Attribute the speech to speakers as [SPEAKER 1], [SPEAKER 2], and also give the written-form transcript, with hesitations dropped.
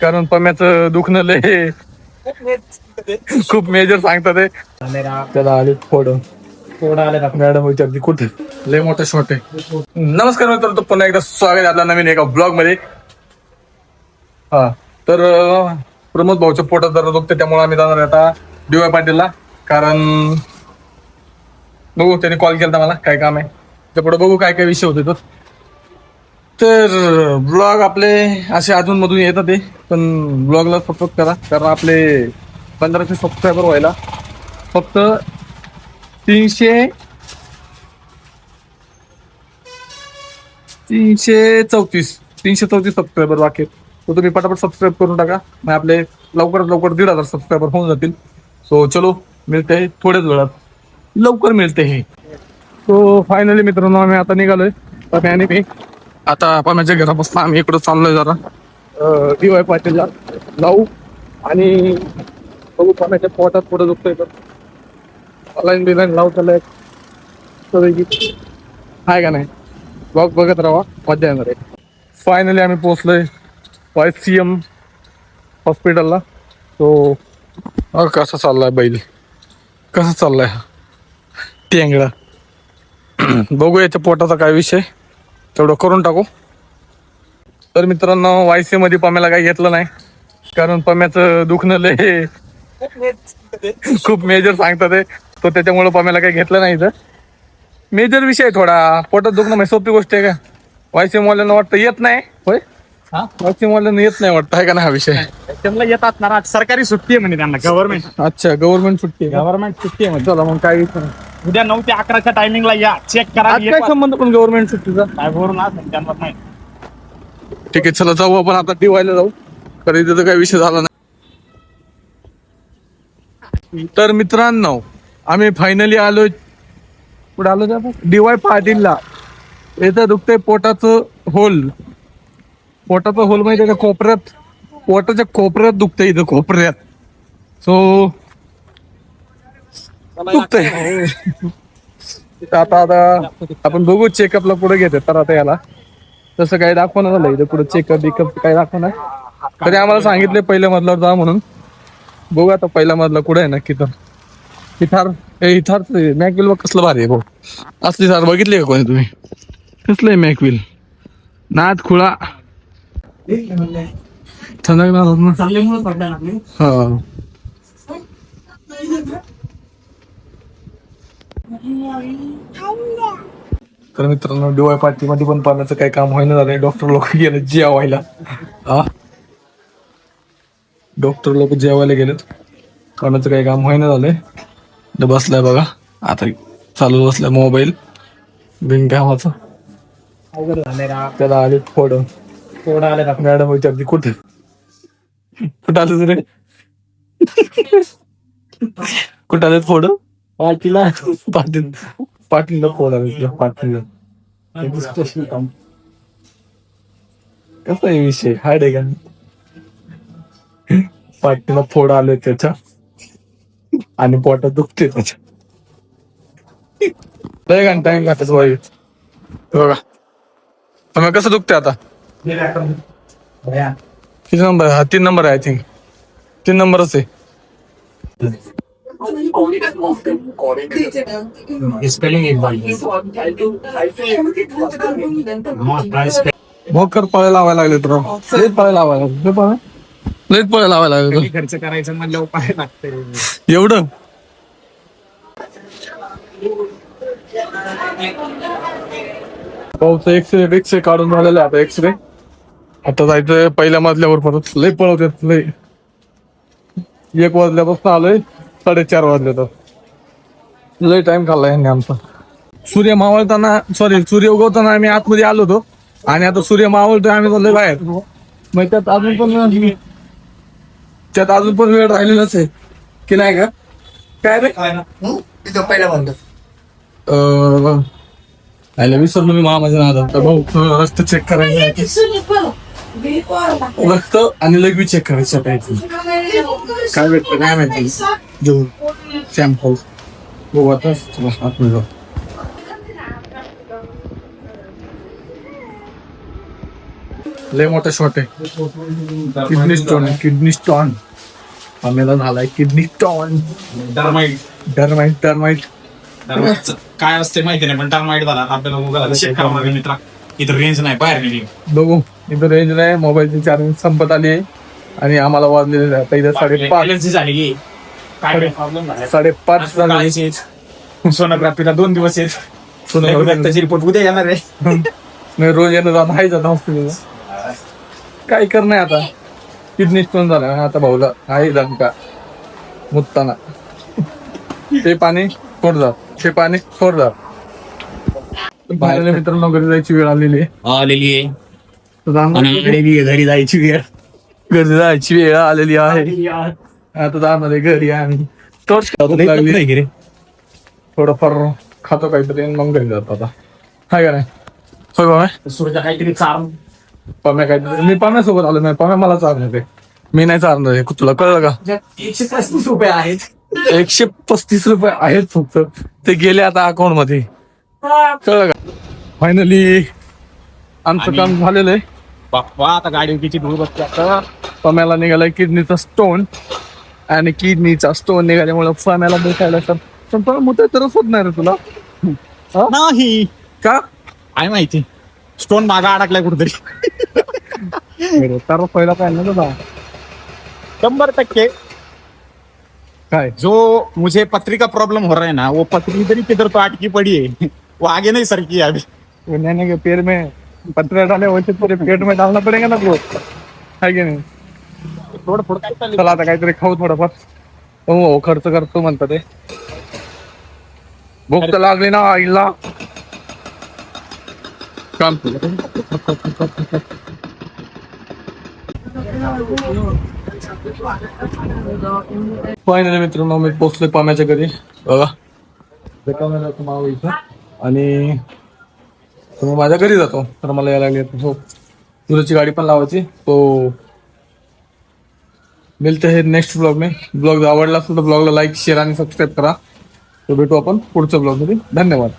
[SPEAKER 1] कारण पम्याचं दुखणं लय खूप मेजर सांगतात ते. त्याला आले फोड आले मॅडम विचारते कुठे लय मोठा शॉट आहे. नमस्कार मित्रांनो, पुन्हा एकदा स्वागत आहे आपल्या नवीन एका ब्लॉग मध्ये. हा तर प्रमोद भाऊच्या पोटात जरा दुखते, त्यामुळे आम्ही जाणार आहे आता DY पाटीलला. कारण बघू, त्याने कॉल केला मला, काय काम आहे त्या पुढे बघू काय काय विषय होते. तर ब्लॉग आपले असे अजून मधून येतात ते, पण ब्लॉगला सपोर्ट करा, कारण आपले 1500 सबस्क्रायबर व्हायला फक्त 334 सबस्क्रायबर बाकी आहेत. तर तुम्ही पटापट सबस्क्राईब करून टाका, मग आपले लवकरात लवकर 1500 सबस्क्रायबर होऊन जातील. सो चलो, मिळते है थोड्याच वेळात, लवकर मिळते हे. सो फायनली मित्रांनो, आम्ही आता निघालोय आणि मी आता पम्याच्या घरापासून आम्ही इकडं चाललोय जरा DY पाटीलला जाऊ आणि बघू पम्याच्या पोटात पुढे दुखतोय तर ऑनलाईन बिलाईन लावू त्याला आहे का नाही. ब्लॉग बघत राहा, मजा येणार आहे. फायनली आम्ही पोहोचलोय YCM हॉस्पिटलला. तो कसा चाललाय बैल, कसा चाललाय टेंगडा. बघू याच्या पोटाचा काय विषय, तेवढं करून टाकू. तर मित्रांनो, YCM मध्ये पम्याला काही घेतलं नाही, कारण पम्याचं दुखणं लय खूप मेजर सांगतात ते. तो त्याच्यामुळे पम्याला काही घेतलं नाही. तर मेजर विषय थोडा पोटात दुखणं म्हणजे सोपी गोष्ट आहे का. YCM वाल्यांना वाटतं येत नाही, होय YCM वाल्यांना येत नाही वाटतं, आहे का नाही हा विषय.
[SPEAKER 2] त्यांना येतात ना, सरकारी सुट्टी आहे म्हणजे त्यांना, गव्हर्नमेंट.
[SPEAKER 1] अच्छा, गव्हर्नमेंट सुट्टी
[SPEAKER 2] आहे म्हणजे.
[SPEAKER 1] चला मग काय
[SPEAKER 2] उद्या 9 ते 11च्या टायमिंगला या, चेक करा.
[SPEAKER 1] आज काय संबंध पण गव्हर्नमेंट सुट्टीचा,
[SPEAKER 2] काय भरून त्यांना नाही.
[SPEAKER 1] ठीक आहे, चला जाऊ आपण आता DY ला जाऊ, कारण इथं काही विषय झाला नाही. तर मित्रांनो, आम्ही फायनली आलोय, कुठं आलो आपण DY पाटीलला. इथं दुखतंय पोटाचं होल माहिती आहे का, कोपऱ्यात, पोटाच्या कोपऱ्यात दुखतंय, इथं कोपऱ्यात. सो दुखतंय आता आपण बघू, चेकअपला पुढे घेते. तर आता याला तसं काही दाखवणार झालं इथं पुढे, चेकअप बिकअप काही दाखवणार तरी आम्हाला सांगितले पहिल्या मजल्यावर जा म्हणून. बघू आता पहिला मजला कुठे आहे नक्की. तर इथार मॅकविल बघ कसलं भारी आहे भाऊ. असली सार बघितली का कोणी तुम्ही, कसलं आहे मॅकविल, नाद खुळा हा. तर मित्रांनो, DY पार्टी मध्ये पण पाण्याचं काही काम होईना झालंय. डॉक्टर लोक गेले जेवायला. डॉक्टर लोक जेवायला गेलेत, पाण्याचं काही काम होईना झालंय. बसलाय बघा आता, चालू बसलाय मोबाईल बिनकामाचा. त्याला आले फोड आले ना. मॅडम विचारते कुठे आलं रे कुठं आले फोड. पाटीलला फोड आले. पाटील कसा आहे विषय, हाड आहे का. पाटीला फोड आले त्याच्या आणि पोटात दुखते त्याच्या. लय घंटा टाइम लागतो बघा. मग कसं दुखते आता, किती नंबर हा, 3 नंबर आहे. आय थिंक 3 नंबरच आहे. भोकर पळे लावायला लागले तर लईच पळे लावायला लागले.
[SPEAKER 2] खर्च करायचं म्हणलं उपाय लागते
[SPEAKER 1] एवढं. भाऊचं एक्सरे काढून झालेलं आहे आता. आता जायचं पहिल्या मजल्यावर, परत लय पळवतात. लय 1 वाजल्यापासून आलोय 4:30 वाजले, तर लय टाइम खाल्ला यांनी आमचा. सूर्य उगवताना आम्ही आतमध्ये आलो होतो, आणि आता सूर्य मावळतोय, आम्ही चाललोय बाहेर. मग त्यात अजून पण वेळ राहिलेलाच आहे की नाही का. काय रे पहिला म्हणतो विसरलो मी मामाच्या नादात. भाऊ रक्त चेक करायचं, रक्त आणि लघवी चेक करायचं. काय भेटतं काय माहिती, घेऊन सॅम्पल बघू आता. आतमध्ये लय मोठा शॉट आहे. किडनी स्टोन आहे, किडनी स्टोन. आम्हाला झालाय किडनी स्टोन. टर्माइट
[SPEAKER 2] काय असते माहिती नाही, पण टर्माइट झाला आपल्याला मोबाईल चेक करावं लागेल मित्रा. इथं रेंज नाही, बाहेर निघली.
[SPEAKER 1] बघू. इथं रेंज नाही, मोबाईलची चार्जिंग संपत आली आहे आणि आम्हाला वाजलेले आता इथं 5:30
[SPEAKER 2] झाली की काय प्रॉब्लेम
[SPEAKER 1] 5:30 झाले.
[SPEAKER 2] सोनोग्राफीला 2 दिवस आहेत. त्याची रिपोर्ट उद्या येणार आहे.
[SPEAKER 1] मी रोज येणं जाणं आहे जात हॉस्पिटलला. काय करणार आता, किडनी स्टोन झाला आता भाऊला आहे जाण का मुत्ताना. ते पाणी सोड जा, ते पाणी सोड जा. बाहेर मित्रांनो घरी जायची वेळ आलेली आहे.
[SPEAKER 2] आलेली आहे
[SPEAKER 1] घरी जायची वेळ, घरी जायची वेळ आलेली आहे. आता जाणार आहे घरी आम्ही. टॉर्च लागली, थोडंफार खातो काहीतरी आणि मग घरी जातो आता. हाय का नाही होय बाबा.
[SPEAKER 2] सूर्य काहीतरी चार
[SPEAKER 1] पम्या काहीतरी, मी पम्यासोबत आलो नाही. पम्या मला चालणार आहे, मी नाही चालणार आहे. तुला कळलं का?
[SPEAKER 2] 135 रुपये आहेत.
[SPEAKER 1] 135 रुपये आहेत फक्त, ते गेले आता अकाउंट मध्ये. कळलं का? फायनली आमचं काम झालेलं आहे.
[SPEAKER 2] बाप्पा आता गाडी किती धूळ बसते आता.
[SPEAKER 1] पम्याला निघालाय किडनीचा स्टोन आणि किडनीचा स्टोन निघाल्यामुळे पम्याला भेटायला मोठं तरच होत नाही रे तुला.
[SPEAKER 2] नाही
[SPEAKER 1] का
[SPEAKER 2] काय माहिती, स्टोन मागा अडकलाय कुठेतरी.
[SPEAKER 1] तर पहिला काय ना तुला
[SPEAKER 2] 100%.
[SPEAKER 1] काय
[SPEAKER 2] जो मुझे पथरी का प्रॉब्लम हो रहा है ना, वो पथरी इधर ही किधर तो अटकी पड़ी है. वो आगे नहीं सरकी है अभी.
[SPEAKER 1] नैने के पैर में पत्थर डाले वैसे तेरे पेट में डालना पड़ेगा ना ब्रो, है की नाही?
[SPEAKER 2] थोडं काय चाललंय?
[SPEAKER 1] चला आता काहीतरी खाऊ थोडंफार. हो खर्च करतो म्हणतात ते. भूक तर लागली ना आईला. काम फायनली मित्रांनो मी पोचलोय पाम्याच्या घरी. बघा माव इथं आणि तर मग माझ्या घरी जातो. तर मला यायला लागली झोप. तुझ्याची गाडी पण लावायची. तो मिळते हे नेक्स्ट ब्लॉग में. ब्लॉग आवडला असेल तर ब्लॉगला लाईक शेअर आणि सबस्क्राईब करा. तो भेटू आपण पुढच्या ब्लॉग मध्ये. धन्यवाद.